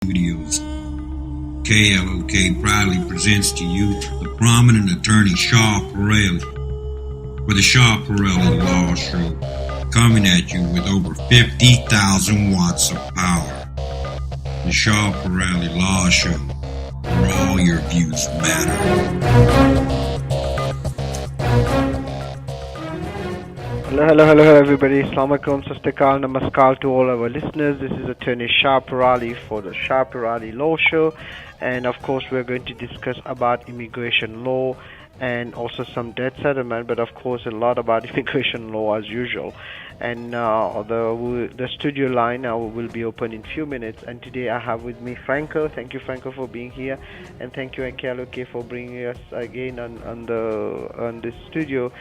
Studios. KLOK proudly presents to you the prominent attorney Shah Peerally for the Shah Peerally Law Show, coming at you with over 50,000 watts of power. The Shah Peerally Law Show, where all your views matter. Hello everybody. Assalamu alaikum, Sastakal, Namaskar to all our listeners. This is attorney Shah Peerally for the Shah Peerally Law Show, and of course we're going to discuss about immigration law and also some debt settlement, but of course a lot about immigration law as usual. And the studio line now will be open in few minutes, and today I have with me Franco. Thank you, Franco, for being here, and thank you, KLOK, for bringing us again on this studio.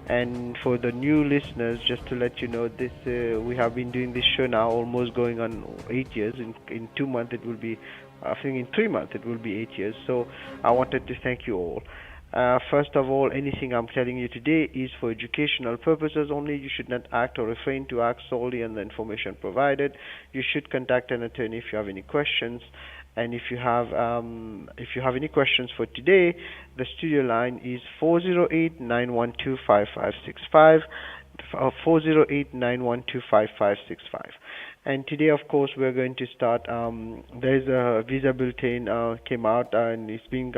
And for the new listeners, just to let you know, this we have been doing this show now almost going on 8 years. In 2 months it will be, I think in 3 months it will be 8 years. So I wanted to thank you all. First of all, anything I'm telling you today is for educational purposes only. You should not act or refrain to act solely on the information provided. You should contact an attorney if you have any questions. And if you have any questions for today, the studio line is 408-912-5565, 408-912-5565. And today, of course, we're going to start. There's a visa bulletin came out, and it's been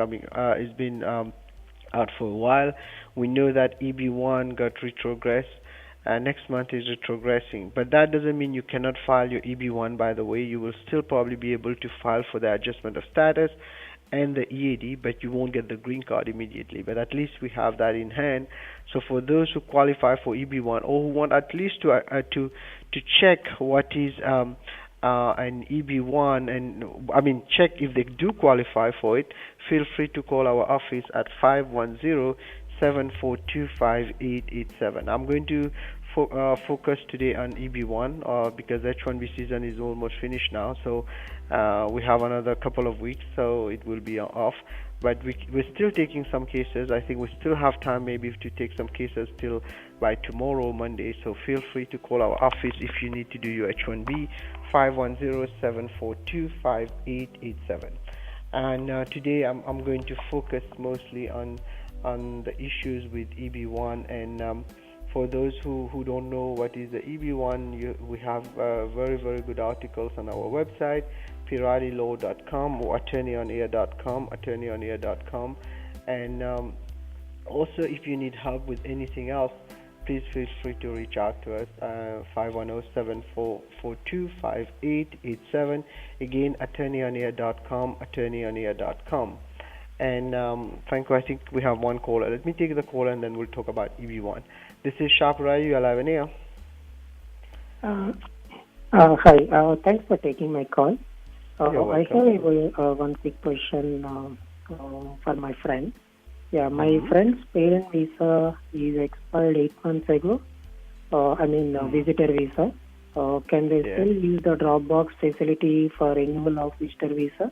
out for a while. We know that EB1 got retrogressed. Next month is retrogressing, but that doesn't mean you cannot file your EB1. By the way, you will still probably be able to file for the adjustment of status and the EAD, but you won't get the green card immediately. But at least we have that in hand. So for those who qualify for EB1 or who want at least to check what is an EB1, and check if they do qualify for it, feel free to call our office at 510-742-5887. I'm going to focus today on EB1 because H1B season is almost finished now, so we have another couple of weeks, so it will be off. But we're still taking some cases. I think we still have time maybe to take some cases till by tomorrow, Monday. So feel free to call our office if you need to do your H1B, 510-742-5887. And today I'm going to focus mostly on the issues with EB1. And for those who don't know what is the EB1, we have very, very good articles on our website, peerallylaw.com or attorneyonair.com. And also, if you need help with anything else, please feel free to reach out to us, 510-742-5887. Again, attorneyonair.com. And Franco, I think we have one caller. Let me take the caller and then we'll talk about EB1. This is Shah Peerally. You are live in air. Hi. Thanks for taking my call. I have one quick question for my friend. Yeah, my friend's parent visa is expired 8 months ago. Visitor visa. Can they still use the Dropbox facility for renewal of visitor visa?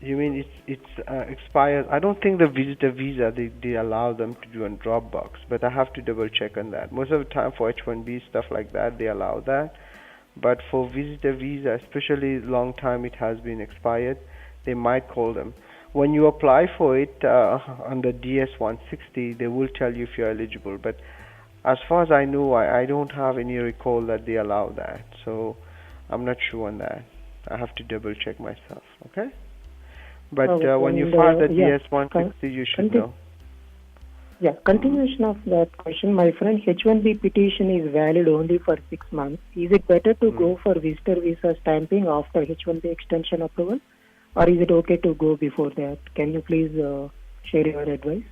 You mean it's expires? I don't think the visitor visa they allow them to do on Dropbox, but I have to double check on that. Most of the time for H1B stuff like that they allow that, but for visitor visa, especially long time it has been expired, they might call them. When you apply for it under DS 160, they will tell you if you're eligible. But as far as I know, I don't have any recall that they allow that, so I'm not sure on that. I have to double check myself. Okay. But when you file the DS 160, you should know. Yeah, continuation of that question. My friend H1B petition is valid only for 6 months. Is it better to go for visitor visa stamping after H1B extension approval, or is it okay to go before that? Can you please share your advice?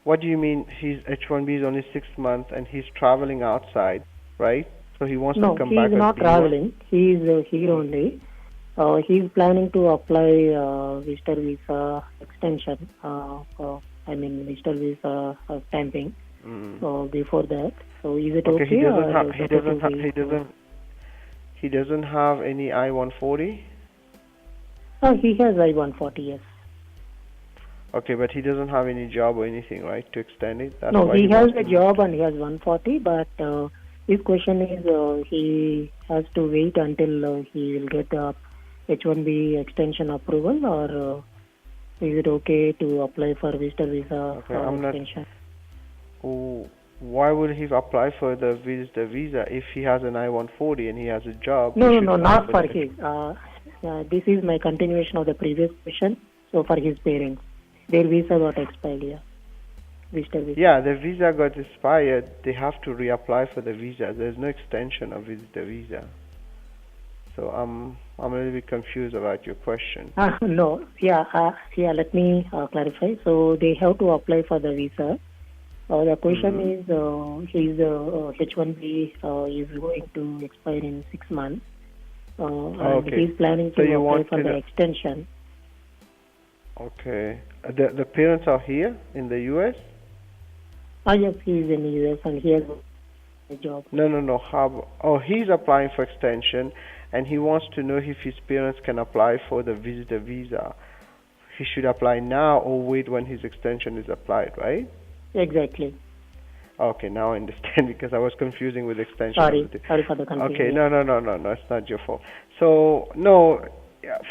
What do you mean? His H1B is only 6 months and he's traveling outside, right? So he wants to come back. No, he is not traveling. He is here only. He is planning to apply visitor visa extension. Visitor visa stamping. So before that, so is it okay? He doesn't have any I-140. He has I-140. Yes. Okay, but he doesn't have any job or anything, right, to extend it? He has a job and he has 140, but his question is he has to wait until he will get the H1B extension approval, or is it okay to apply for visitor visa extension? Why would he apply for the visitor visa if he has an I-140 and he has a job? No, not for his. This is my continuation of the previous question. So for his parents, their visa got expired. Yeah, visitor visa. Yeah, the visa got expired. They have to reapply for the visa. There's no extension of visitor visa. So I'm a little bit confused about your question. No, let me clarify. So they have to apply for the visa. The question is his H1B is going to expire in 6 months. And he's planning to apply for the extension. Okay. The parents are here in the U.S.? Yes, he's in the U.S. and he has a job. No. He's applying for extension, and he wants to know if his parents can apply for the visitor visa. He should apply now or wait when his extension is applied, right? Exactly. Okay, now I understand, because I was confusing with extension. Sorry for the confusion. Okay, no, it's not your fault. So, no,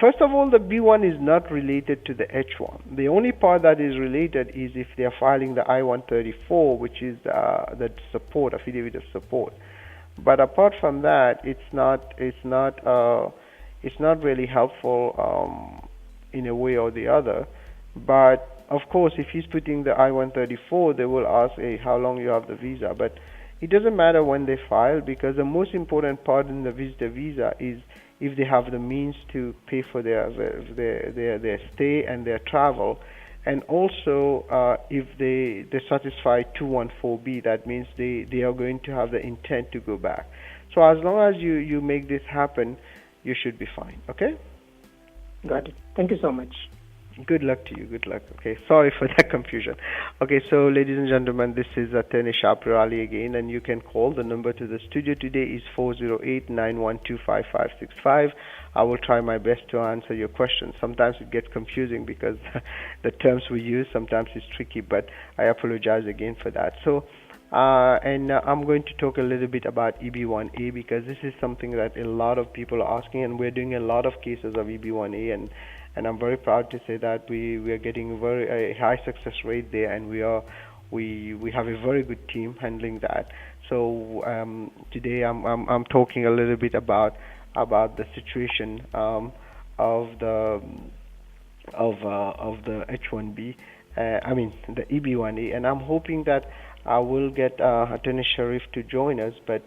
first of all, the B1 is not related to the H1. The only part that is related is if they are filing the I-134, which is the support, affidavit of support. But apart from that, it's not really helpful in a way or the other. But of course, if he's putting the I-134, they will ask, hey, how long you have the visa. But it doesn't matter when they file, because the most important part in the visitor visa is if they have the means to pay for their stay and their travel. And also, if they satisfy 214B, that means they are going to have the intent to go back. So as long as you make this happen, you should be fine. Okay? Got it. Thank you so much. Good luck to you. Good luck. Okay. Sorry for that confusion. Okay. So, ladies and gentlemen, this is Attorney Shah Peerally again, and you can call. The number to the studio today is 408-912-5565. I will try my best to answer your questions. Sometimes it gets confusing because the terms we use sometimes is tricky, but I apologize again for that. So, I'm going to talk a little bit about EB1A, because this is something that a lot of people are asking, and we're doing a lot of cases of EB1A, and I'm very proud to say that we are getting a high success rate there, and we have a very good team handling that. So today I'm talking a little bit about the situation of the H1B, the EB1A, and I'm hoping that I will get Attorney Sharif to join us, but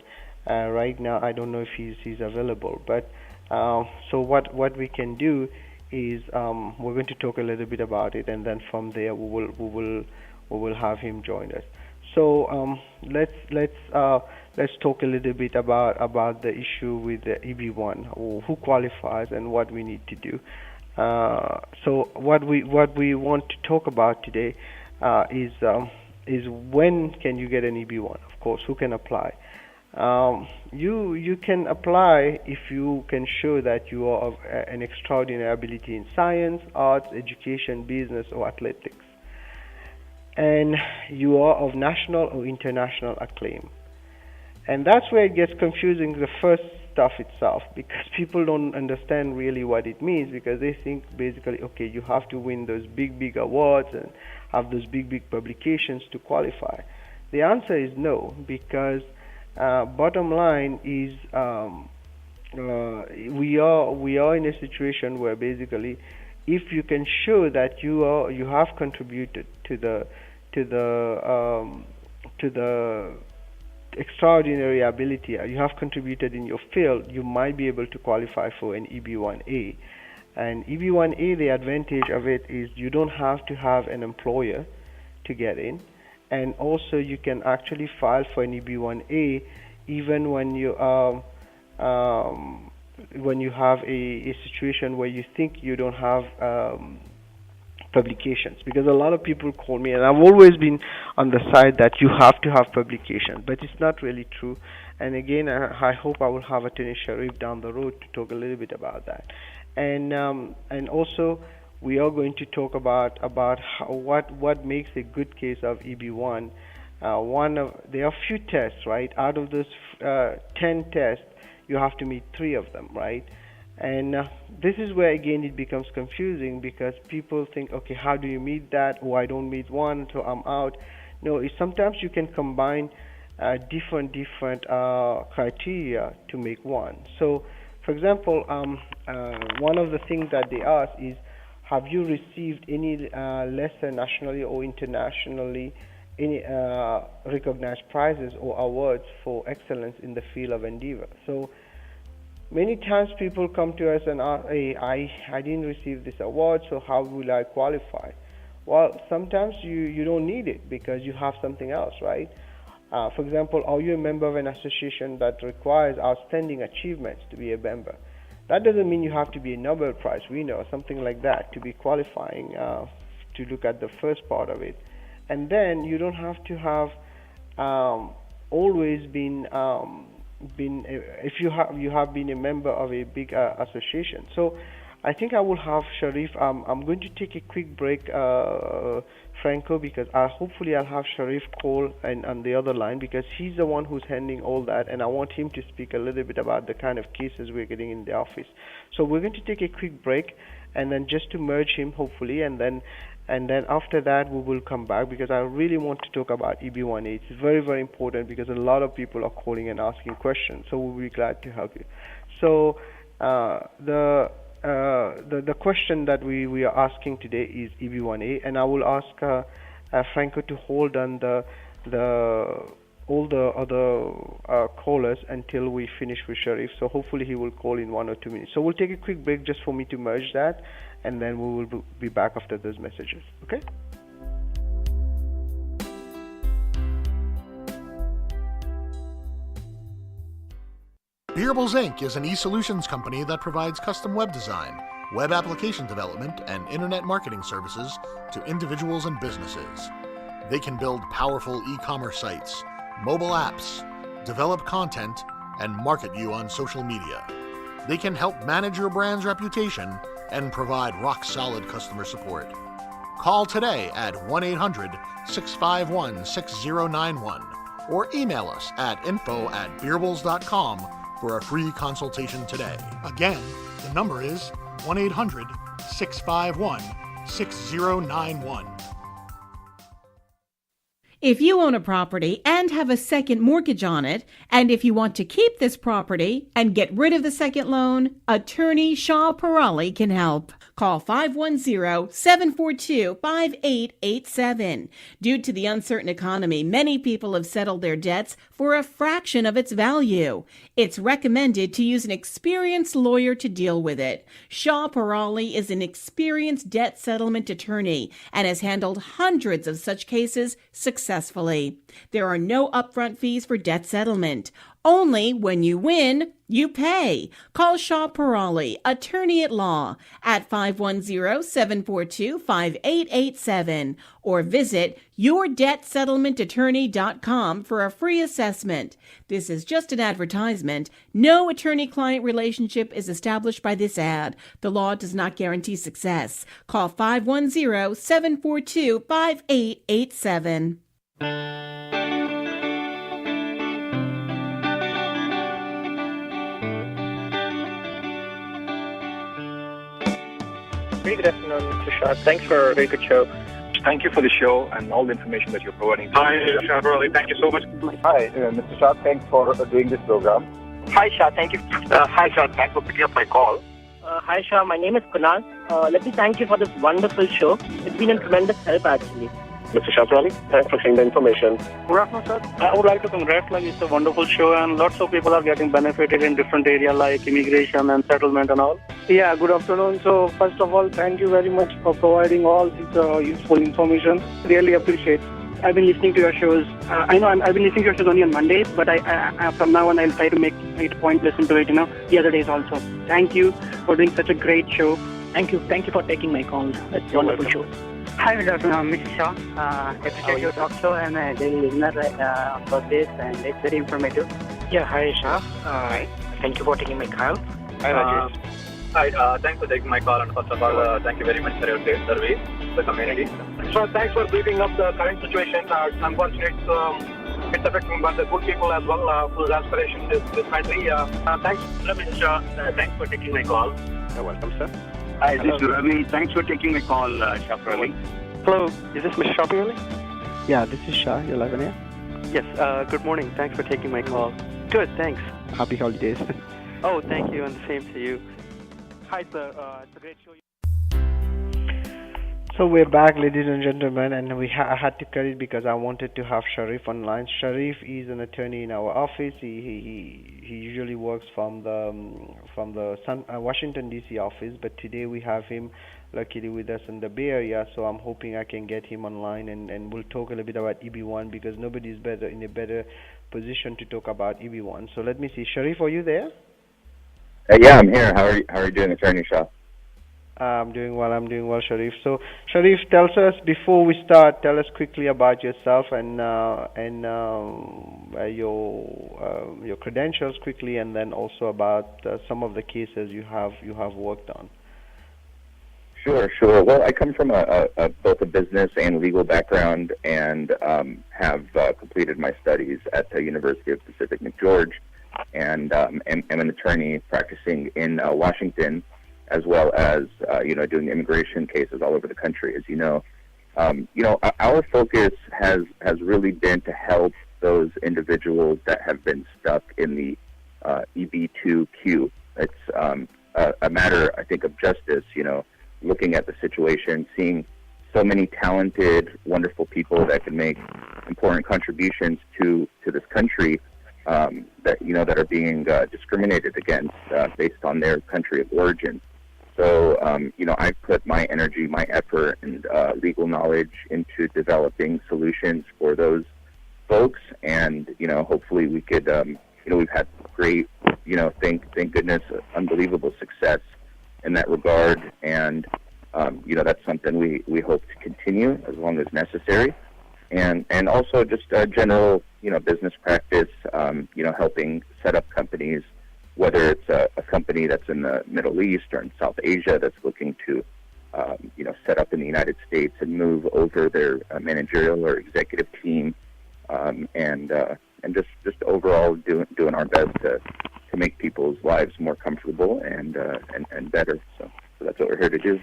right now I don't know if he's available. But so what we can do is we're going to talk a little bit about it, and then from there we will have him join us. So let's talk a little bit about the issue with the EB1, who qualifies and what we need to do. So what we want to talk about today is when can you get an EB1? Of course, who can apply? You can apply if you can show that you are of an extraordinary ability in science, arts, education, business, or athletics, and you are of national or international acclaim. And that's where it gets confusing, the first stuff itself, because people don't understand really what it means, because they think basically, okay, you have to win those big awards and have those big publications to qualify. The answer is no, because bottom line is we are in a situation where basically, if you can show that you have contributed to the extraordinary ability, you have contributed in your field, you might be able to qualify for an EB1A. And EB1A, the advantage of it is you don't have to have an employer to get in, and also you can actually file for an EB1A even when you have a situation where you think you don't have publications, because a lot of people call me, and I've always been on the side that you have to have publications, but it's not really true. And again, I hope I will have Attorney Sharif down the road to talk a little bit about that. And also we are going to talk about what makes a good case of EB1. There are few tests, right? Out of those 10 tests, you have to meet 3 of them, right? And this is where again it becomes confusing, because people think, okay, how do you meet that? Oh, I don't meet one, so I'm out. No, sometimes you can combine different criteria to make one. So, for example, one of the things that they ask is, have you received any lesser nationally or internationally any recognized prizes or awards for excellence in the field of endeavor? So many times people come to us and ask, hey, I didn't receive this award, so how will I qualify? Well, sometimes you don't need it because you have something else, right? For example, are you a member of an association that requires outstanding achievements to be a member? That doesn't mean you have to be a Nobel Prize winner or something like that to be qualifying to look at the first part of it. And then you don't have to have always been if you have been a member of a big association. So I think I will have Sharif. I'm going to take a quick break, Franco, because hopefully I'll have Sharif call and on the other line, because he's the one who's handling all that, and I want him to speak a little bit about the kind of cases we're getting in the office. So we're going to take a quick break, and then just to merge him, hopefully, and then after that we will come back, because I really want to talk about EB1. It's very, very important because a lot of people are calling and asking questions, so we'll be glad to help you. So the question that we are asking today is EB1A, and I will ask Franco to hold on all the other callers until we finish with Sharif. So hopefully he will call in 1 or 2 minutes. So we'll take a quick break just for me to merge that, and then we will be back after those messages. Okay? Beerables Inc. is an e-solutions company that provides custom web design, web application development, and internet marketing services to individuals and businesses. They can build powerful e-commerce sites, mobile apps, develop content, and market you on social media. They can help manage your brand's reputation and provide rock-solid customer support. Call today at 1-800-651-6091 or email us at info@beerables.com for a free consultation today. Again, the number is 1-800-651-6091. If you own a property and have a second mortgage on it, and if you want to keep this property and get rid of the second loan, attorney Shah Peerally can help. Call 510-742-5887. Due to the uncertain economy, many people have settled their debts for a fraction of its value. It's recommended to use an experienced lawyer to deal with it. Shah Peerally is an experienced debt settlement attorney and has handled hundreds of such cases successfully. There are no upfront fees for debt settlement. Only when you win, you pay. Call Shah Peerally, attorney at law, at 510-742-5887 or visit yourdebtsettlementattorney.com for a free assessment. This is just an advertisement. No attorney-client relationship is established by this ad. The law does not guarantee success. Call 510-742-5887. Good afternoon, Mr. Shah. Thanks for a very good show. Thank you for the show and all the information that you're providing. Hi, Shah Peerally. Thank you so much. Hi, Mr. Shah. Thanks for doing this program. Hi, Shah. Thank you. Hi, Shah. Thanks for picking up my call. Hi, Shah. My name is Kunal. Let me thank you for this wonderful show. It's been a tremendous help, actually. Mr. Shah Peerally, thanks for sharing the information. Good afternoon, sir. I would like to congratulate. It's a wonderful show, and lots of people are getting benefited in different areas like immigration and settlement and all. Yeah, good afternoon. So, first of all, thank you very much for providing all this useful information. Really appreciate. I've been listening to your shows. I know I've been listening to your shows only on Mondays, but I from now on I'll try to make it a point to listen to it, the other days also. Thank you for doing such a great show. Thank you for taking my call. It's a wonderful show. Hi, good afternoon, Mr. Shah. Appreciate your talk show and daily listener for this, and it's very informative. Yeah, hi, Shah. Thank you for taking my call. Hi, Rajesh. Hi, thanks for taking my call, and first of all, thank you very much for your service to the community. So, thanks for briefing up the current situation. Unfortunately, It's affecting but the good people as well whose aspiration is this country. Thanks. Mr. Shah, thanks for taking my call. You're welcome, sir. Hi, this is Ravi. Thanks for taking my call, Shah Peerally. Hello, is this Mr. Shah Peerally? Yeah, this is Shah. You're live on air. Yes, good morning. Thanks for taking my call. Good, thanks. Happy holidays. Oh, thank you, and the same to you. Hi, sir. It's a great show. So we're back, ladies and gentlemen, and I had to cut it because I wanted to have Sharif online. Sharif is an attorney in our office. He usually works from the Washington D.C. office, but today we have him luckily with us in the Bay Area. So I'm hoping I can get him online, and we'll talk a little bit about EB1 because nobody's in a better position to talk about EB1. So let me see, Sharif, are you there? Yeah, I'm here. How are you doing, Attorney Shah? I'm doing well, Sharif. So, Sharif, tell us before we start. Tell us quickly about yourself and your credentials quickly, and then also about some of the cases you have worked on. Sure. Well, I come from both a business and legal background, and have completed my studies at the University of Pacific NewGeorge, and am an attorney practicing in Washington, as well as doing immigration cases all over the country. As you know, our focus has really been to help those individuals that have been stuck in the EB2 queue. It's a matter, I think, of justice. Looking at the situation, seeing so many talented, wonderful people that can make important contributions to this country that are being discriminated against based on their country of origin. So, I've put my energy, my effort, and legal knowledge into developing solutions for those folks, and hopefully we could, we've had great, thank goodness, unbelievable success in that regard, and that's something we hope to continue as long as necessary, and also just general business practice, helping set up companies, whether it's a company that's in the Middle East or in South Asia that's looking to set up in the United States and move over their managerial or executive team, and just overall doing our best to make people's lives more comfortable and better. So that's what we're here to do.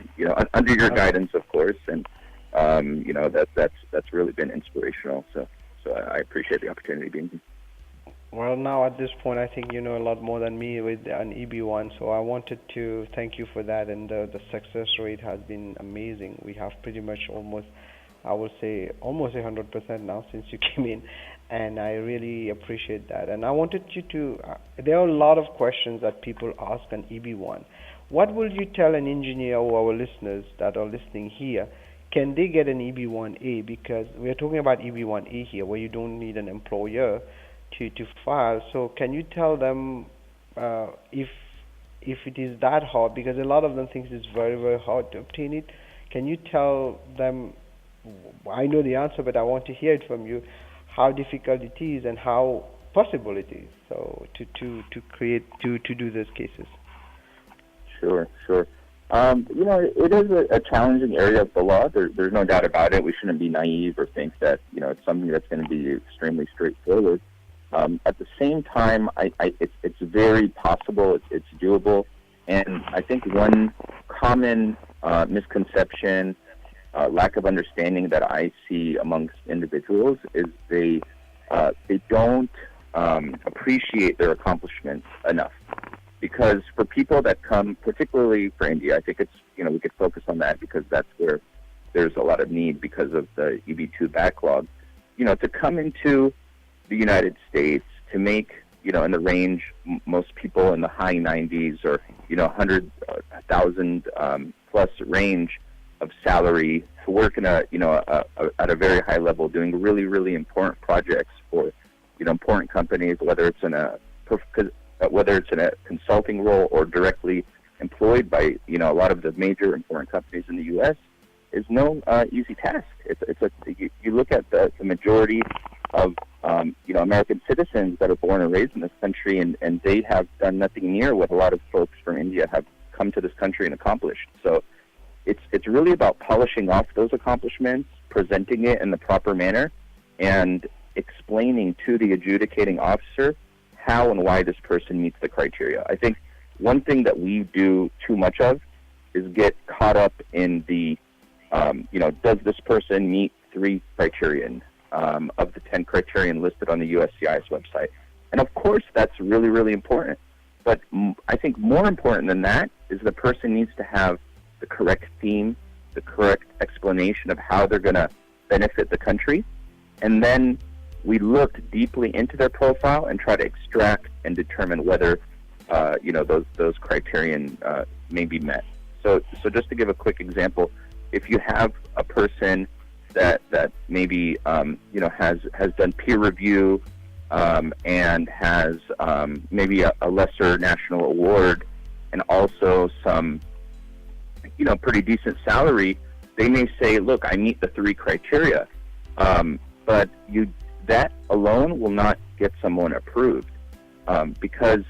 Under your guidance, of course, and that's really been inspirational. So I appreciate the opportunity being here. Well, now at this point, I think you know a lot more than me with an EB1, so I wanted to thank you for that, and the success rate has been amazing. We have pretty much almost 100% now since you came in, and I really appreciate that. And I wanted you to, there are a lot of questions that people ask on EB1. What will you tell an engineer or our listeners that are listening here? Can they get an EB1A? Because we are talking about EB1A here, where you don't need an employer to file. So can you tell them if it is that hard? Because a lot of them think it's very, very hard to obtain it. Can you tell them, I know the answer, but I want to hear it from you, how difficult it is and how possible it is, so to do those cases? Sure. It is a challenging area of the law. There's no doubt about it. We shouldn't be naive or think that it's something that's going to be extremely straightforward. At the same time, it's very possible. It's doable, and I think one common misconception, lack of understanding that I see amongst individuals is they don't appreciate their accomplishments enough. Because for people that come, particularly for India, I think it's, we could focus on that because that's where there's a lot of need because of the EB2 backlog. To come into the United States, to make, in the range, most people in the high 90s or, 100,000 plus range of salary, to work in at a very high level, doing really, really important projects for, important companies, whether it's in a consulting role or directly employed by, a lot of the major important companies in the U.S., is no easy task. You look at the majority of, American citizens that are born and raised in this country, and they have done nothing near what a lot of folks from India have come to this country and accomplished. So it's really about polishing off those accomplishments, presenting it in the proper manner, and explaining to the adjudicating officer how and why this person meets the criteria. I think one thing that we do too much of is get caught up in the, does this person meet 3 criterion of the 10 criterion listed on the USCIS website? And of course, that's really, really important. But I think more important than that is the person needs to have the correct theme, the correct explanation of how they're going to benefit the country. And then we look deeply into their profile and try to extract and determine whether, those criterion may be met. So just to give a quick example, if you have a person that maybe has done peer review and has maybe a lesser national award and also some pretty decent salary, they may say, look, I meet the 3 criteria, but that alone will not get someone approved because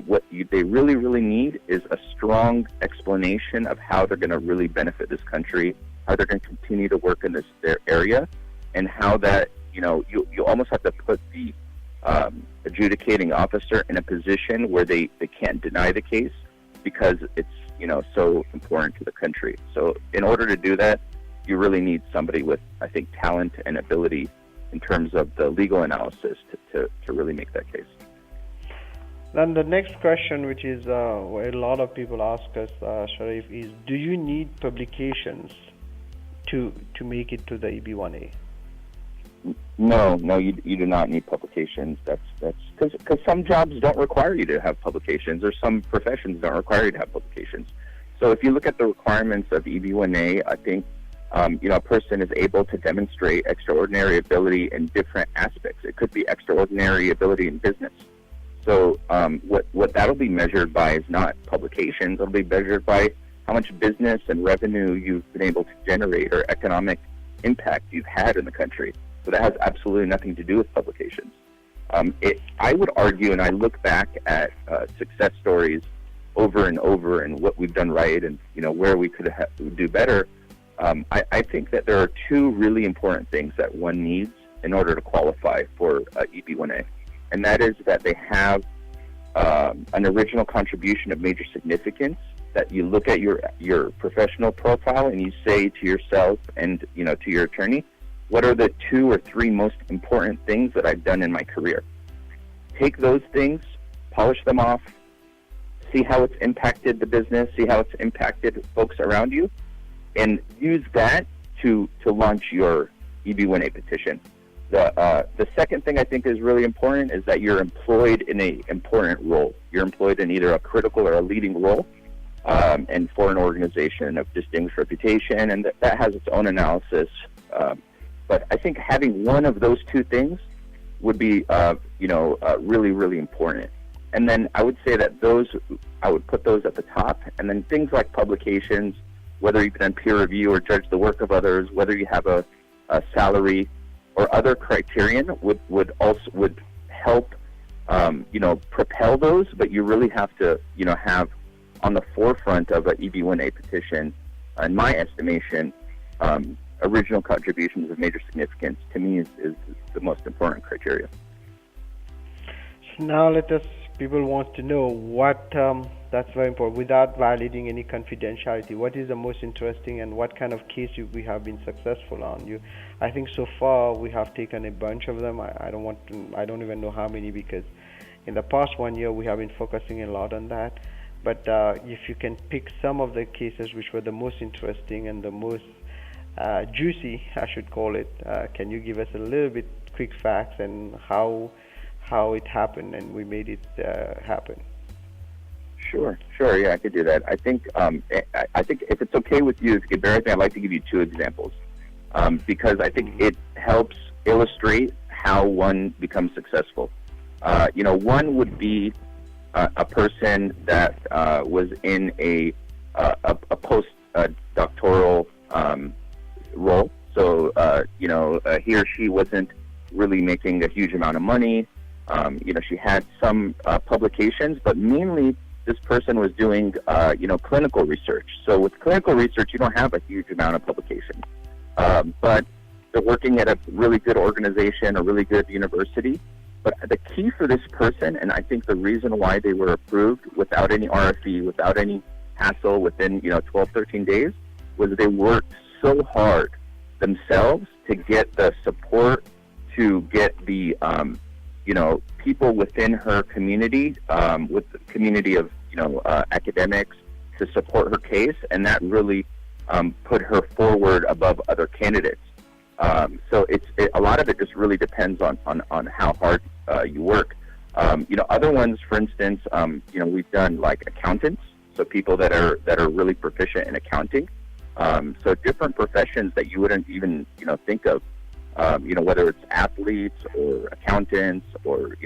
what they really, really need is a strong explanation of how they're going to really benefit this country, how they're going to continue to work in their area, and how that, you almost have to put the adjudicating officer in a position where they can't deny the case because it's, so important to the country. So in order to do that, you really need somebody with, I think, talent and ability in terms of the legal analysis to really make that case. Then the next question, which is where a lot of people ask us, Sharif, is do you need publications to make it to the EB1A? No, you do not need publications. That's because some jobs don't require you to have publications, or some professions don't require you to have publications. So if you look at the requirements of EB1A, I think a person is able to demonstrate extraordinary ability in different aspects. It could be extraordinary ability in business. So what that'll be measured by is not publications. It'll be measured by how much business and revenue you've been able to generate or economic impact you've had in the country. So that has absolutely nothing to do with publications. I would argue, and I look back at success stories over and over and what we've done right and where we could do better. I think that there are 2 really important things that one needs in order to qualify for EB1A. And that is that they have an original contribution of major significance, that you look at your professional profile and you say to yourself and to your attorney, what are the 2 or 3 most important things that I've done in my career? Take those things, polish them off, see how it's impacted the business, see how it's impacted folks around you, and use that to launch your EB1A petition. The second thing I think is really important is that you're employed in an important role. You're employed in either a critical or a leading role, and for an organization of distinguished reputation, and that has its own analysis. But I think having one of those 2 things would be, really, really important. And then I would say that I would put those at the top. And then things like publications, whether you've done peer review or judge the work of others, whether you have a salary or other criterion would help, propel those. But you really have to, have on the forefront of an EB1A petition, in my estimation, original contributions of major significance, to me, is the most important criteria. So now people want to know what, that's very important, without violating any confidentiality, what is the most interesting and what kind of case we have been successful on? I think so far we have taken a bunch of them. I don't even know how many, because in the past 1 year we have been focusing a lot on that. But if you can pick some of the cases which were the most interesting and the most juicy, I should call it, can you give us a little bit quick facts and how it happened and we made it happen? Sure. Yeah, I could do that. I think if it's okay with you, if you could bear with me, I'd like to give you 2 examples because I think it helps illustrate how one becomes successful. One would be a person that was in a post-doctoral role. So, he or she wasn't really making a huge amount of money. She had some publications, but mainly this person was doing, clinical research. So with clinical research, you don't have a huge amount of publications. But they're working at a really good organization, a really good university. But the key for this person, and I think the reason why they were approved without any RFE, without any hassle, within 12, 13 days, was they worked so hard themselves to get the support, to get the people within her community, with the community of academics, to support her case, and that really put her forward above other candidates. So a lot of it just really depends on how hard you work. Other ones, for instance, we've done like accountants, so people that are really proficient in accounting. So different professions that you wouldn't even think of. Whether it's athletes or accountants or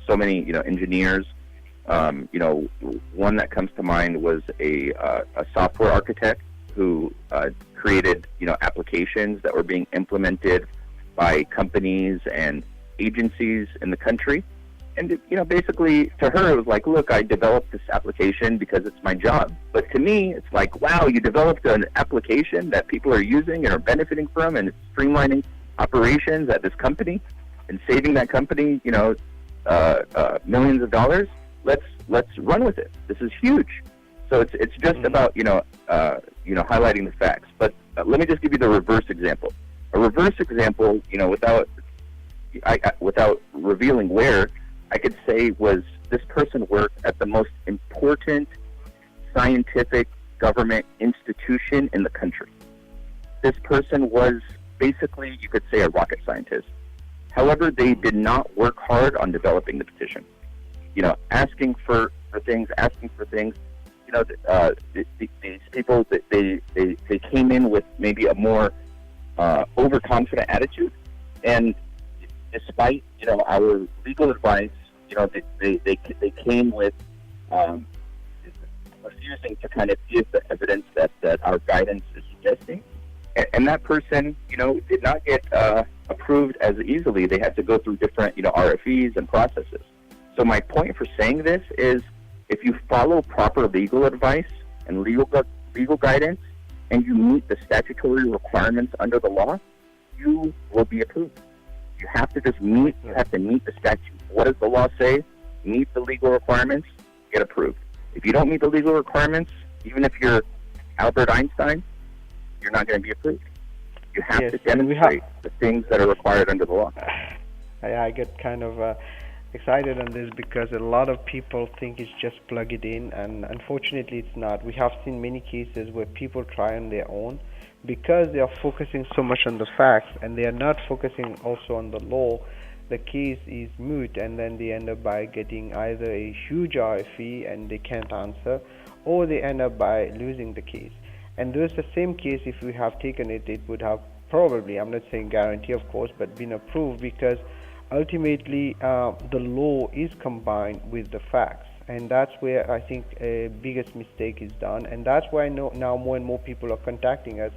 so many engineers. One that comes to mind was a software architect who created applications that were being implemented by companies and agencies in the country. And basically to her it was like, look, I developed this application because it's my job. But to me it's like, wow, you developed an application that people are using and are benefiting from, and it's streamlining operations at this company and saving that company millions of dollars. Let's run with it. This is huge. So it's just about highlighting the facts. But let me just give you the reverse example. A reverse example, without revealing where, I could say was this person worked at the most important scientific government institution in the country. This person was basically, you could say, a rocket scientist. However, they did not work hard on developing the petition. Asking for things. These people, they came in with maybe a more overconfident attitude, and despite our legal advice, they came with refusing to kind of give the evidence that our guidance is suggesting. And that person, did not get approved as easily. They had to go through different, RFEs and processes. So my point for saying this is, if you follow proper legal advice and legal guidance, and you meet the statutory requirements under the law, you will be approved. You have to just meet the statute. What does the law say? Meet the legal requirements, get approved. If you don't meet the legal requirements, even if you're Albert Einstein, you're not going to be approved. You have to demonstrate the things that are required under the law. I get kind of excited on this because a lot of people think it's just plug it in, and unfortunately it's not. We have seen many cases where people try on their own because they are focusing so much on the facts and they are not focusing also on the law. The case is moot, and then they end up by getting either a huge RFE and they can't answer, or they end up by losing the case. And there's the same case, if we have taken it, it would have probably, I'm not saying guarantee of course, but been approved, because ultimately the law is combined with the facts, and that's where I think a biggest mistake is done. And that's why now more and more people are contacting us,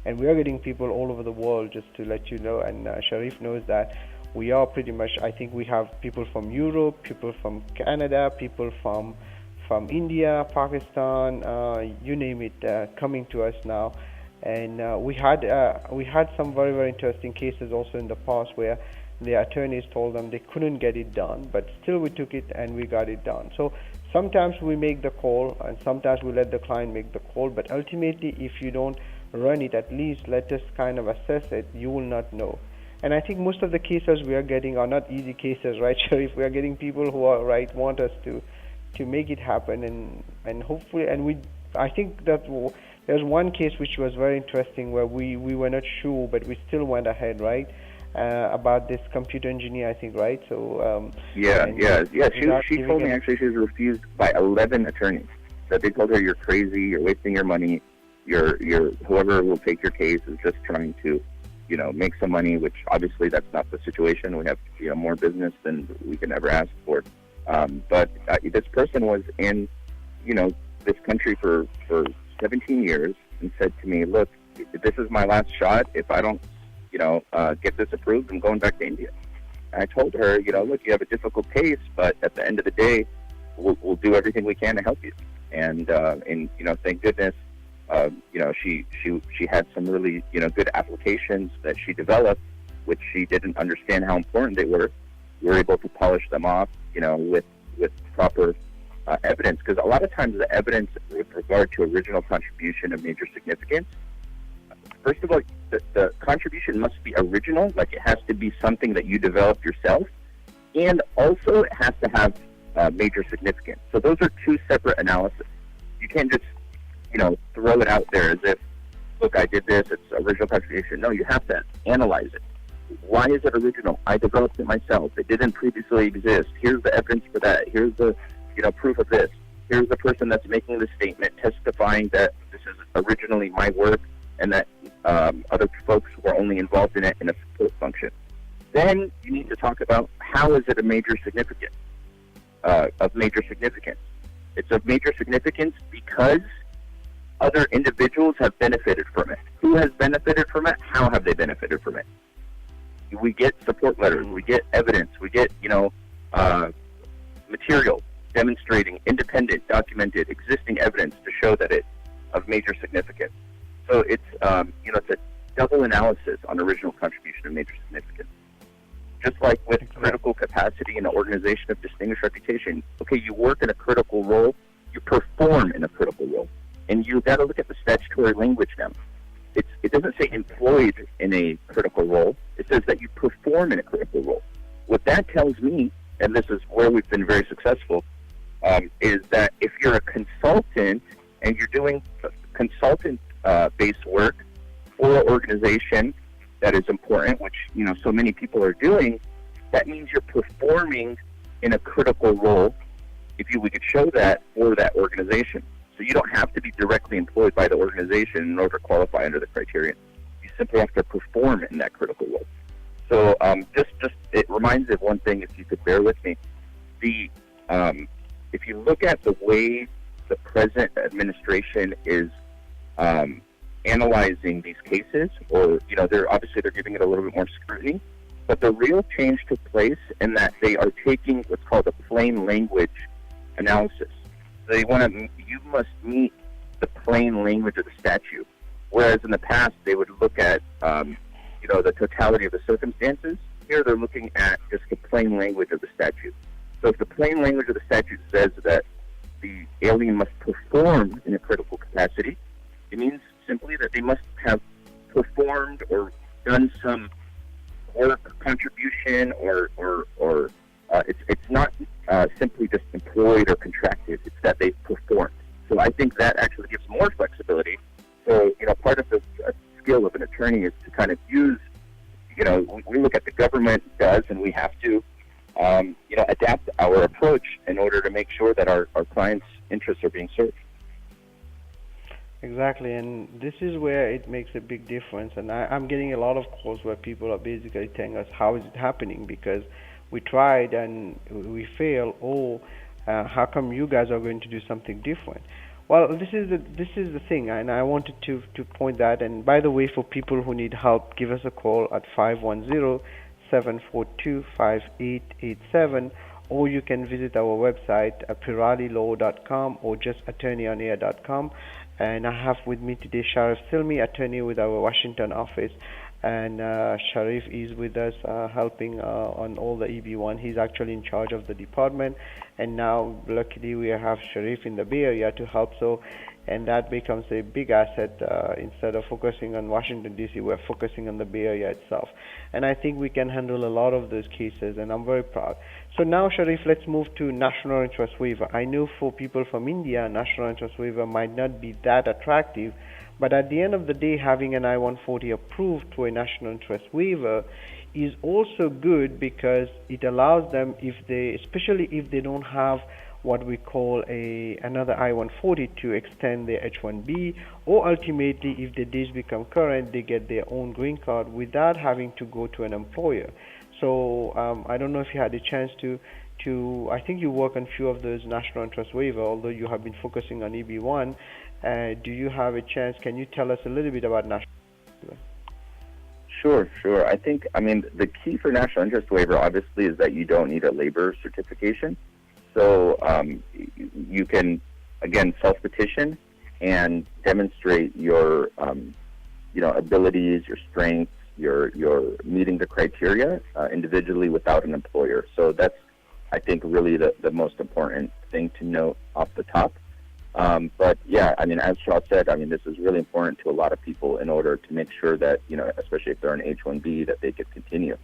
and we are getting people all over the world, just to let you know, and Sharif knows that we are pretty much, I think we have people from Europe, people from Canada, people from India, Pakistan, you name it, coming to us now. And we had some very, very interesting cases also in the past where the attorneys told them they couldn't get it done, but still we took it and we got it done. So sometimes we make the call and sometimes we let the client make the call, but ultimately if you don't run it, at least let us kind of assess it, you will not know. And I think most of the cases we are getting are not easy cases, right, Sharif? We are getting people who are want us to make it happen, and hopefully, and I think that there's one case which was very interesting where we were not sure, but we still went ahead, right? About this computer engineer, I think, right? So She told me actually she was refused by 11 attorneys. That they told her, you're crazy, you're wasting your money, you're whoever will take your case is just trying to make some money, which obviously that's not the situation. We have more business than we can ever ask for. But this person was in this country for 17 years and said to me, look, this is my last shot. If I don't get this approved, I'm going back to India. And I told her, look, you have a difficult case, but at the end of the day, we'll do everything we can to help you. And thank goodness, she had some really, good applications that she developed, which she didn't understand how important they were. We were able to polish them off, with proper evidence, because a lot of times the evidence with regard to original contribution of major significance, first of all, the contribution must be original, like it has to be something that you developed yourself, and also it has to have major significance. So those are two separate analyses. You can't just, throw it out there as if, look, I did this, it's original contribution. No, you have to analyze it. Why is it original? I developed it myself. It didn't previously exist. Here's the evidence for that. Here's the, proof of this. Here's the person that's making the statement testifying that this is originally my work and that other folks were only involved in it in a support function. Then you need to talk about how is it a major significance, of major significance. It's of major significance because other individuals have benefited from it. Who has benefited from it? How have they benefited from it? We get support letters, we get evidence, we get, material demonstrating independent, documented, existing evidence to show that it's of major significance. So it's, it's a double analysis on original contribution of major significance. Just like with critical capacity in an organization of distinguished reputation, okay, you work in a critical role, you perform in a critical role. And you've got to look at the statutory language now. It doesn't say employed in a critical role. It says that you perform in a critical role. What that tells me, and this is where we've been very successful, is that if you're a consultant and you're doing consultant-based work for an organization that is important, which so many people are doing, that means you're performing in a critical role. We could show that for that organization. So you don't have to be directly employed by the organization in order to qualify under the criterion. You simply have to perform in that critical role. So just it reminds me of one thing, if you could bear with me. If you look at the way the present administration is analyzing these cases, or they're giving it a little bit more scrutiny, but the real change took place in that they are taking what's called a plain language analysis. You must meet the plain language of the statute. Whereas in the past, they would look at, the totality of the circumstances. Here, they're looking at just the plain language of the statute. So if the plain language of the statute says that the alien must perform in a critical capacity, it means simply that they must have performed or done some work contribution or it's not simply just employed or contracted. It's that they've performed. So I think that actually gives more flexibility. So, part of the skill of an attorney is to kind of use, we look at the government does, and we have to, adapt our approach in order to make sure that our clients' interests are being served. Exactly, and this is where it makes a big difference. And I'm getting a lot of calls where people are basically telling us, how is it happening? Because we tried and we failed. How come you guys are going to do something different? Well, this is the thing, and I wanted to point that. And by the way, for people who need help, give us a call at 510-742-5887, or you can visit our website at peerallylaw.com or just attorneyonair.com. And I have with me today Sharif Silmi, attorney with our Washington office, and Sharif is with us helping on all the EB1. He's actually in charge of the department, and now luckily we have Sharif in the Bay Area to help. So, and that becomes a big asset. Instead of focusing on Washington DC, we're focusing on the Bay Area itself, and I think we can handle a lot of those cases, and I'm very proud. So now, Sharif, let's move to national interest waiver. I know for people from India, national interest waiver might not be that attractive, but at the end of the day, having an I-140 approved to a national interest waiver is also good, because it allows them, especially if they don't have what we call another I-140, to extend their H-1B, or ultimately, if the days become current, they get their own green card without having to go to an employer. So I don't know if you had a chance to I think you work on a few of those national interest waiver, although you have been focusing on EB1. Do you have a chance? Can you tell us a little bit about national interest waiver? Sure. I think, the key for national interest waiver, obviously, is that you don't need a labor certification. So you can, again, self-petition, and demonstrate your abilities, your strengths, your meeting the criteria individually without an employer. So that's, I think, really the most important thing to note off the top. But yeah, I mean, as Shah said, I mean, this is really important to a lot of people in order to make sure that, especially if they're an H-1B, that they could continue.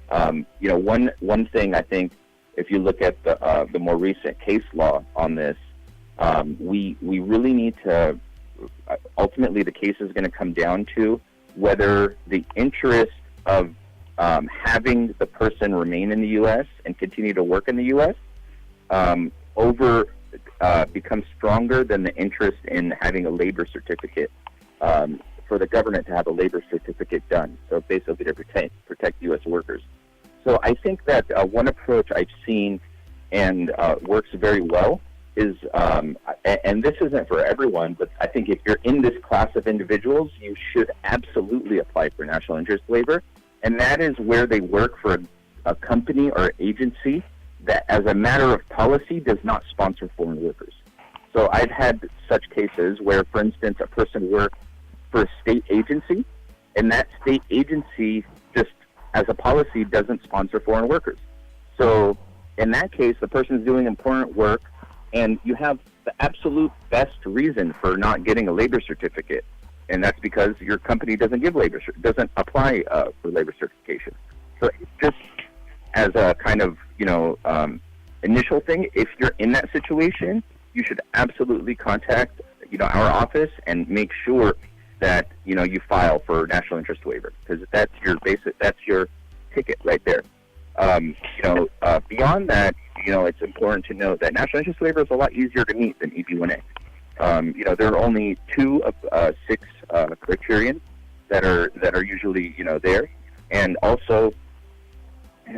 One thing I think, if you look at the more recent case law on this, we really need to, ultimately the case is going to come down to whether the interest of having the person remain in the U.S. and continue to work in the U.S. Becomes stronger than the interest in having a labor certificate, for the government to have a labor certificate done. So basically to protect U.S. workers. So I think that one approach I've seen and works very well is, and this isn't for everyone, but I think if you're in this class of individuals, you should absolutely apply for national interest waiver. And that is where they work for a company or agency that, as a matter of policy, does not sponsor foreign workers. So I've had such cases where, for instance, a person worked for a state agency, and that state agency just, as a policy, doesn't sponsor foreign workers. So in that case, the person's doing important work, and you have the absolute best reason for not getting a labor certificate, and that's because your company doesn't apply for labor certification. So just as a kind of initial thing, if you're in that situation, you should absolutely contact our office and make sure that you file for national interest waiver, because that's your ticket right there. Beyond that, it's important to note that national interest waiver is a lot easier to meet than EB1A. There are only 2 of 6 criterion that are usually there, and also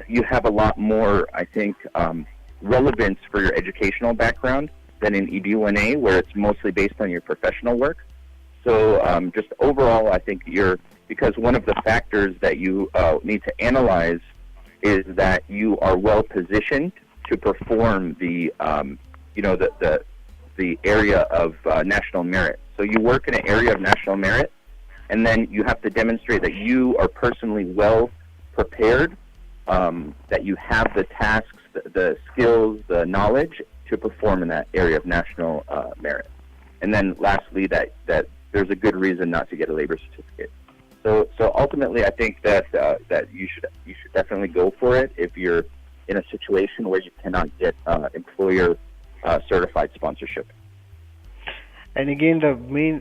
you have a lot more, I think, relevance for your educational background than in EB1A, where it's mostly based on your professional work. So just overall, I think because one of the factors that you need to analyze is that you are well positioned to perform the area of national merit. So you work in an area of national merit, and then you have to demonstrate that you are personally well prepared, that you have the tasks, the skills, the knowledge to perform in that area of national merit. And then lastly, that there's a good reason not to get a labor certificate. So ultimately, I think that you should definitely go for it if you're in a situation where you cannot get employer certified sponsorship. And again,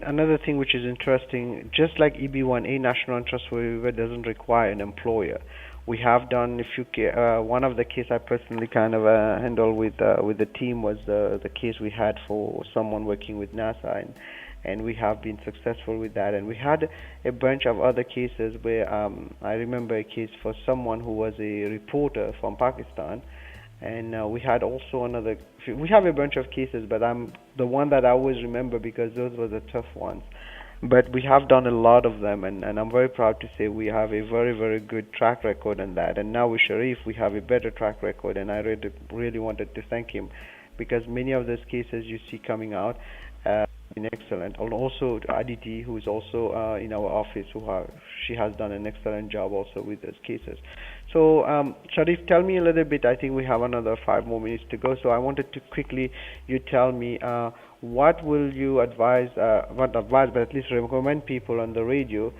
another thing which is interesting, just like EB1A, national interest waiver doesn't require an employer. We have done one of the case I personally kind of handled with the team was the case we had for someone working with NASA, and we have been successful with that. And we had a bunch of other cases where I remember a case for someone who was a reporter from Pakistan, and we had also we have a bunch of cases, but the one that I always remember because those were the tough ones. But we have done a lot of them, and I'm very proud to say we have a very, very good track record on that. And now with Sharif, we have a better track record, and I really wanted to thank him because many of those cases you see coming out been excellent. And also to Aditi, who is also in our office, she has done an excellent job also with those cases. So Sharif, tell me a little bit. I think we have another 5 more minutes to go. So I wanted to quickly you tell me what will you advise, not advise, but at least recommend people on the radio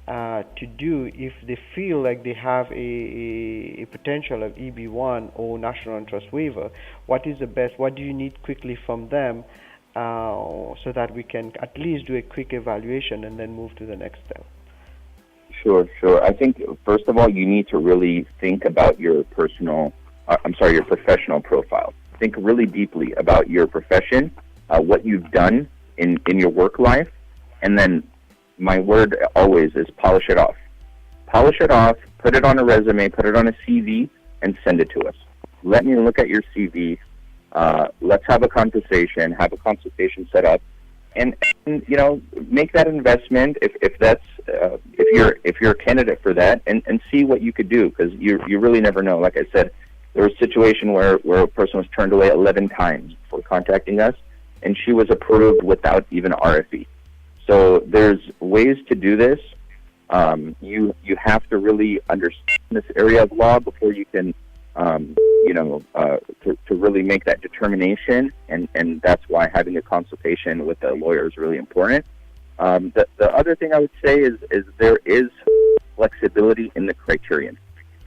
to do if they feel like they have a potential of EB1 or national interest waiver. What is the best? What do you need quickly from them so that we can at least do a quick evaluation and then move to the next step? Sure. I think, first of all, you need to really think about your professional profile. Think really deeply about your profession, what you've done in your work life, and then my word always is polish it off. Polish it off, put it on a resume, put it on a CV, and send it to us. Let me look at your CV. Let's have a conversation set up, and make that investment if you're a candidate for that, and see what you could do, because you really never know. Like I said, there was a situation where a person was turned away 11 times for contacting us, and she was approved without even RFE. So there's ways to do this. You have to really understand this area of law before you can, to really make that determination, and that's why having a consultation with a lawyer is really important. The other thing I would say is there is flexibility in the criterion,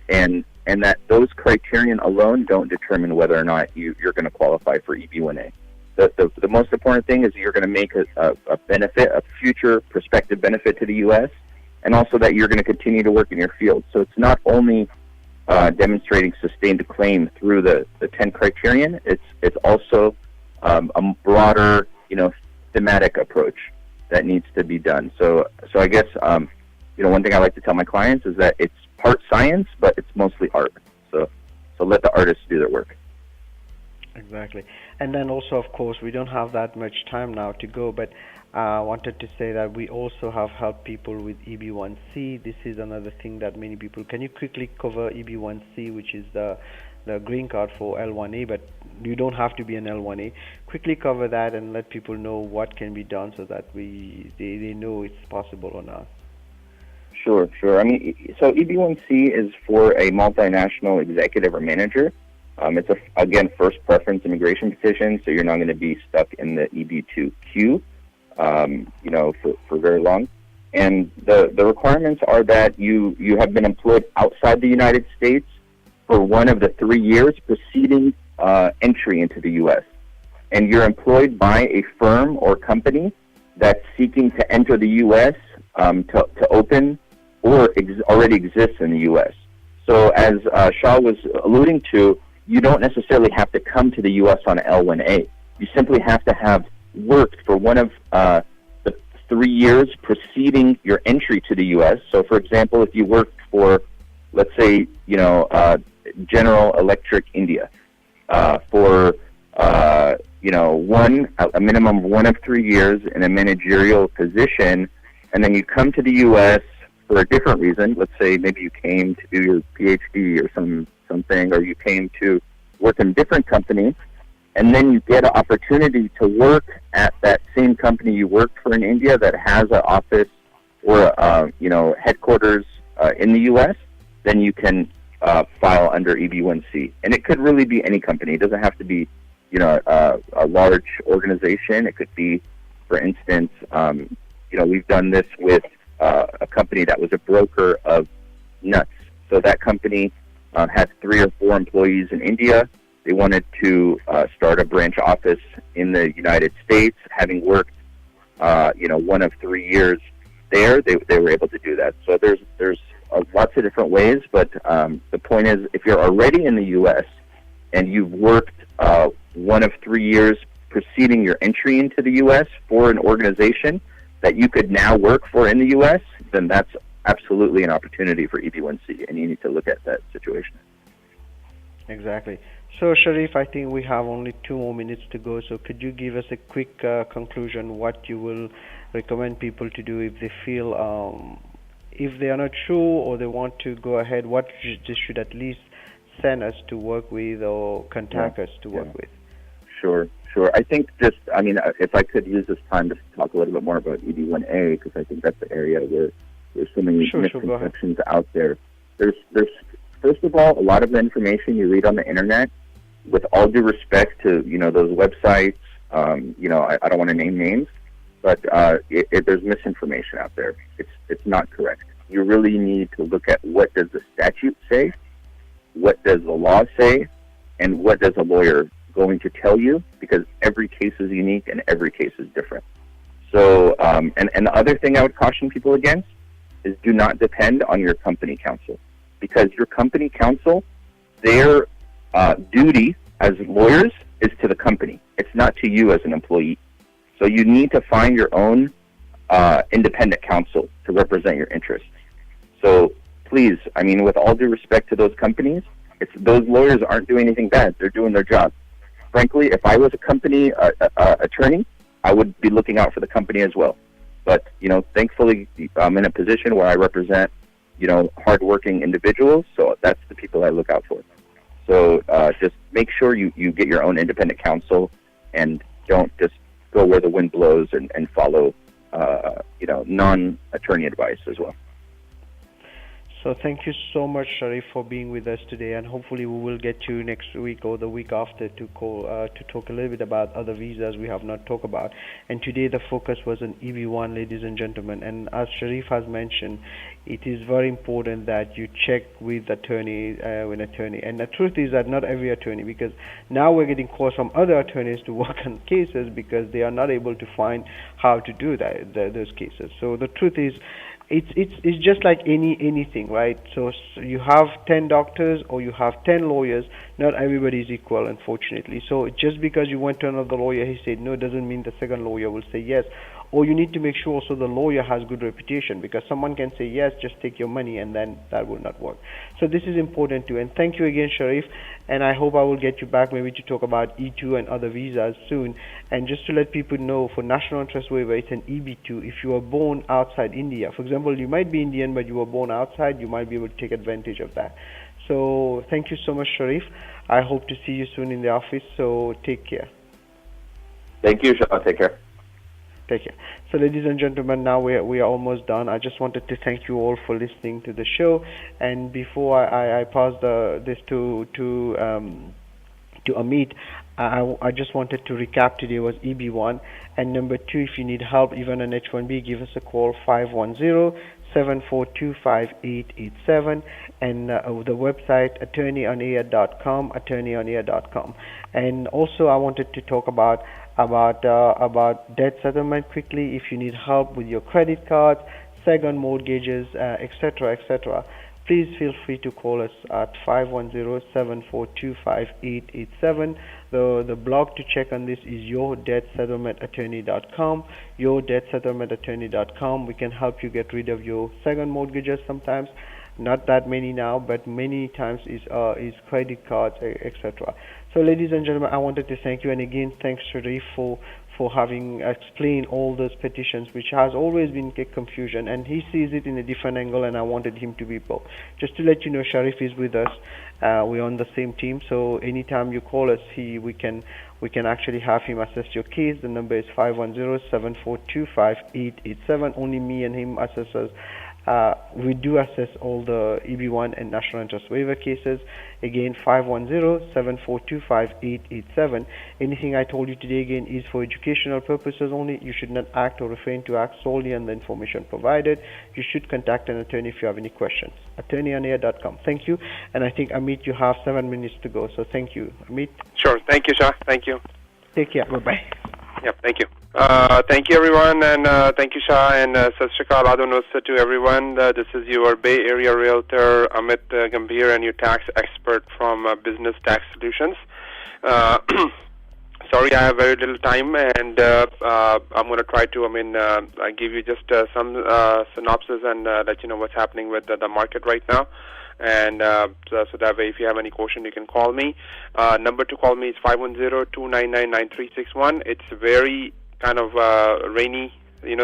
and that those criterion alone don't determine whether or not you're going to qualify for EB1A. The most important thing is you're going to make a benefit, a future prospective benefit to the U.S., and also that you're going to continue to work in your field. So it's not only demonstrating sustained claim through the 10 criterion, it's also a broader, thematic approach that needs to be done. So I guess, one thing I like to tell my clients is that it's part science, but it's mostly art. So let the artists do their work. Exactly. And then also, of course, we don't have that much time now to go, but I wanted to say that we also have helped people with EB1C. This is another thing that many people... Can you quickly cover EB1C, which is the green card for L1A, but you don't have to be an L1A. Quickly cover that and let people know what can be done so that they know it's possible or not. Sure. I mean, so EB1C is for a multinational executive or manager. It's again first preference immigration petition, so you're not going to be stuck in the EB2 queue, for very long. And the requirements are that you have been employed outside the United States for one of the 3 years preceding entry into the U.S. And you're employed by a firm or company that's seeking to enter the U.S. To open or already exists in the U.S. So as Shah was alluding to, you don't necessarily have to come to the U.S. on L1A. You simply have to have worked for one of the 3 years preceding your entry to the U.S. So, for example, if you worked for, let's say, General Electric India for, a minimum of 1 of 3 years in a managerial position, and then you come to the U.S. for a different reason. Let's say maybe you came to do your PhD or something, or you came to work in a different company, and then you get an opportunity to work at that same company you worked for in India that has an office or headquarters in the U.S., then you can file under EB1C. And it could really be any company. It doesn't have to be a large organization. It could be, for instance, we've done this with a company that was a broker of nuts. So that company had 3 or 4 employees in India. They wanted to start a branch office in the United States. Having worked, 1 of 3 years there, they were able to do that. So there's lots of different ways, but the point is, if you're already in the U.S. and you've worked 1 of 3 years preceding your entry into the U.S. for an organization that you could now work for in the U.S., then that's absolutely an opportunity for EB1C, and you need to look at that situation. Exactly. So, Sharif, I think we have only 2 more minutes to go, so could you give us a quick conclusion, what you will recommend people to do if they feel, if they are not sure or they want to go ahead, what they should at least send us to work with or contact us to work with? Sure. I think if I could use this time to talk a little bit more about EB1A, because I think that's the area where there's so many misconceptions out there. There's first of all, a lot of the information you read on the internet, with all due respect to those websites, I don't want to name names, but there's misinformation out there. It's not correct. You really need to look at what does the statute say, what does the law say, and what does a lawyer going to tell you, because every case is unique and every case is different. So, and the other thing I would caution people against is do not depend on your company counsel, because your company counsel, their duty as lawyers is to the company. It's not to you as an employee. So you need to find your own independent counsel to represent your interests. So please, with all due respect to those companies, those lawyers aren't doing anything bad. They're doing their job. Frankly, if I was a company attorney, I would be looking out for the company as well. But, thankfully, I'm in a position where I represent, hardworking individuals, so that's the people I look out for. So just make sure you get your own independent counsel, and don't just go where the wind blows and follow, non-attorney advice as well. So thank you so much, Sharif, for being with us today, and hopefully we will get you next week or the week after to talk a little bit about other visas we have not talked about. And today the focus was on EB1, ladies and gentlemen. And as Sharif has mentioned, it is very important that you check with attorney. And the truth is that not every attorney, because now we're getting calls from other attorneys to work on cases because they are not able to find how to do those cases. So the truth is, it's just like anything, right? So you have 10 doctors or you have 10 lawyers. Not everybody is equal, unfortunately. So just because you went to another lawyer, he said no, doesn't mean the second lawyer will say yes. Or you need to make sure also the lawyer has good reputation, because someone can say yes, just take your money, and then that will not work. So this is important too. And thank you again, Sharif. And I hope I will get you back maybe to talk about E2 and other visas soon. And just to let people know, for national interest waiver, it's an EB2. If you were born outside India, for example, you might be Indian, but you were born outside, you might be able to take advantage of that. So thank you so much, Sharif. I hope to see you soon in the office. So take care. Thank you, Shah. Take care. Take care. So, ladies and gentlemen, now we are almost done. I just wanted to thank you all for listening to the show. And before I pass this to Amit, I just wanted to recap. Today was EB1, and number 2, if you need help even on H1B, give us a call, 510-742-5887, and the website attorneyonair.com. And also I wanted to talk about debt settlement quickly. If you need help with your credit cards, second mortgages, etc., please feel free to call us at 510-742-5887. The blog to check on this is yourdebtsettlementattorney.com. yourdebtsettlementattorney.com. We can help you get rid of your second mortgages sometimes. Not that many now, but many times is credit cards, etc. So, ladies and gentlemen, I wanted to thank you, and again, thanks Sharif for having explained all those petitions, which has always been a confusion, and he sees it in a different angle, and I wanted him to be both. Just to let you know, Sharif is with us. We're on the same team, so anytime you call us, we can actually have him assess your case. The number is 510-742-5887. Only me and him assesses. We do assess all the EB1 and national interest waiver cases. Again, 510-742-5887. Anything I told you today, again, is for educational purposes only. You should not act or refrain to act solely on the information provided. You should contact an attorney if you have any questions. attorneyonair.com. Thank you. And I think, Amit, you have 7 minutes to go, so thank you. Amit? Sure. Thank you, Shah. Thank you. Take care. Bye-bye. Yep, thank you. Thank you, everyone, and thank you, Shah, and Sat Shri Akal, Adab Namaste to everyone. This is your Bay Area Realtor, Amit Gambhir, and your tax expert from Business Tax Solutions. Sorry, I have very little time, and I'm going to try to, give you just some synopsis and let you know what's happening with the market right now. And so that way, if you have any question, you can call me. Number to call me is 510-299-9361. It's very kind of rainy,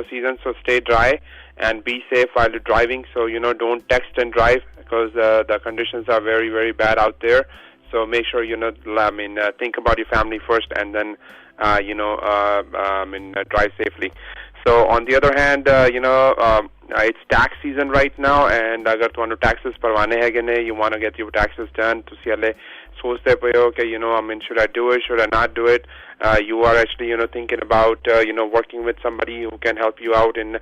season, so stay dry and be safe while you're driving. So, don't text and drive because the conditions are very, very bad out there. So make sure, think about your family first and then, drive safely. So on the other hand, it's tax season right now, and agar you taxes parwane hai ke nahi, you want to get your taxes done, to see sochte pe ho ke should I do it, should I not do it? You are actually thinking about working with somebody who can help you out in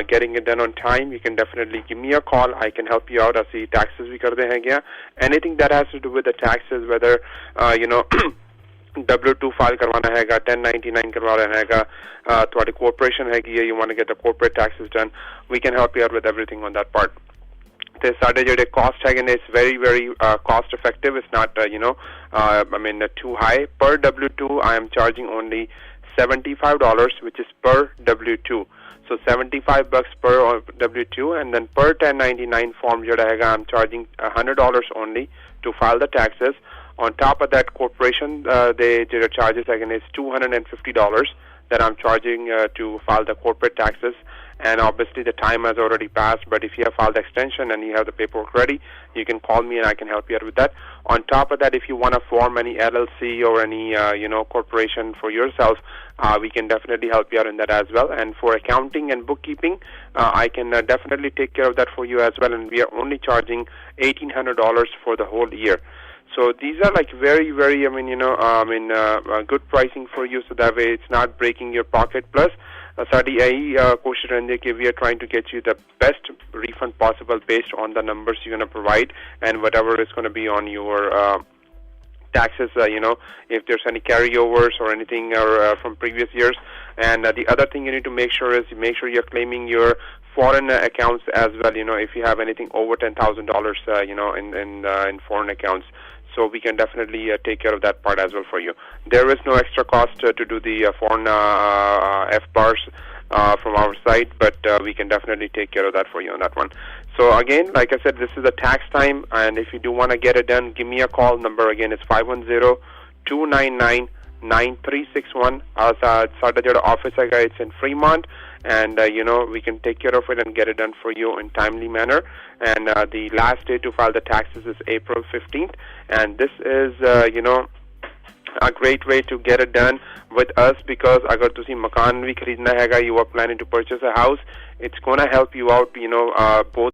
getting it done on time. You can definitely give me a call. I can help you out. Asi taxes bhi karte hain kya? Anything that has to do with the taxes, whether W2 file करवाना हैगा, 1099 करवाना हैगा, तुम्हारी corporation हैगी, you want to get the corporate taxes done, we can help you out with everything on that part. The ਸਾਡੇ cost हैगे, it's very, very cost effective. It's not too high. Per W2 I am charging only $75, which is per W2. So $75 per W2, and then per 1099 form I'm charging $100 only to file the taxes. On top of that, corporation, their charges again is $250 that I'm charging to file the corporate taxes. and obviously the time has already passed, but if you have filed the extension and you have the paperwork ready, you can call me and I can help you out with that. On top of that, if you want to form any LLC or any corporation for yourself, we can definitely help you out in that as well. And for accounting and bookkeeping, I can definitely take care of that for you as well, and we are only charging $1,800 for the whole year. So these are like very, very, good pricing for you, so that way it's not breaking your pocket. Plus, sari यही कोशिश रहती है कि we are trying to get you the best refund possible based on the numbers you're going to provide and whatever is going to be on your taxes, if there's any carryovers or anything from previous years. And the other thing you need to make sure is you're claiming your foreign accounts as well, if you have anything over $10,000, in foreign accounts. So we can definitely take care of that part as well for you. There is no extra cost to do the foreign F-bars from our side, but we can definitely take care of that for you on that one. So again, like I said, this is a tax time, and if you do want to get it done, give me a call. Number again is 510-299-9361. Our office it's in Fremont, and we can take care of it and get it done for you in timely manner. And the last day to file the taxes is April 15th, and this is a great way to get it done with us, because agar tusi makan bhi khareedna hai, you are planning to purchase a house, it's going to help you out both